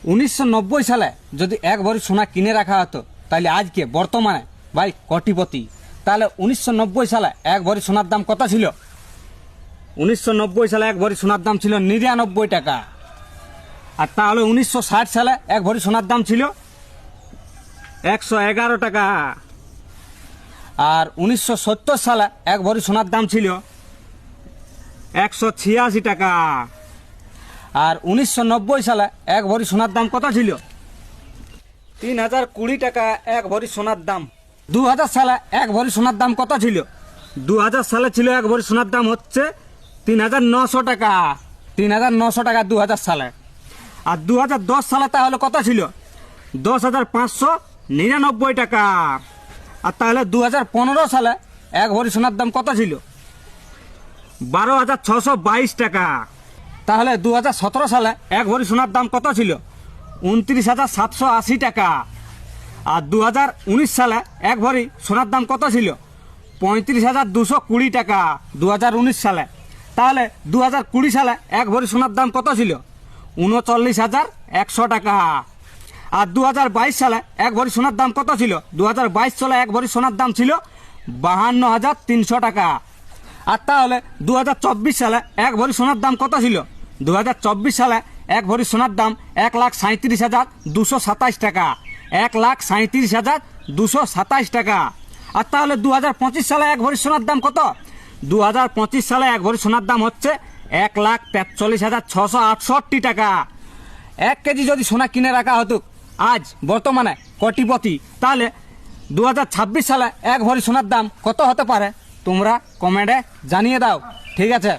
1990 সালে যদি এক ভরি সোনা কিনে রাখা হতো তাহলে আজকে বর্তমানে ভাই কোটিপতি। তাহলে 1990 সালে এক ভরি সোনার দাম কত ছিল? 1990 সালে এক ভরি সোনার দাম ছিল 99 টাকা। আর তাহলে 1960 সালে এক ভরি সোনার দাম ছিল 111 টাকা। আর 1970 সালে এক ভরি সোনার দাম ছিল 186 টাকা। আর 1990 সালে এক ভরি সোনার দাম কত ছিল? 3020 টাকা এক ভরি সোনার দাম। 2000 সালে এক ভরি সোনার দাম কত ছিল? 2000 সালে ছিল এক ভরি সোনার দাম হচ্ছে 3900 টাকা। 3900 টাকা 2000 সালে। আর 2010 সালে তাহলে কত ছিল? 10,599 টাকা। আর তাহলে 2015 সালে এক ভরি সোনার দাম কত ছিল? 12,622 টাকা। তাহলে 2017 সালে এক ভরি সোনার দাম কত ছিল? 29,780 টাকা। আর 2019 সালে এক ভরি সোনার দাম কত ছিল? 35,220 টাকা 2019 সালে। তাহলে 2020 সালে এক ভরি সোনার দাম কত ছিল? 39,100 টাকা। আর 2022 সালে এক ভরি সোনার দাম কত ছিল? 2022 সালে এক ভরি সোনার দাম ছিল 52,300 টাকা। আর তাহলে 2024 সালে এক ভরি সোনার দাম কত ছিল? 2024 সালে এক ভরি সোনার দাম 1,37,227 টাকা। 1,37,227 টাকা। আর তাহলে 2025 সালে এক ভরি সোনার দাম কত? 2025 সালে এক ভরি সোনার দাম হচ্ছে 1,43,668 টাকা। 1 কেজি যদি সোনা কিনে রাখা হতো আজ বর্তমানে কোটিপতি, তাহলে 2026 সালে এক ভরি সোনার দাম কত হতে পারে তোমরা কমেন্টে জানিয়ে দাও। ঠিক আছে।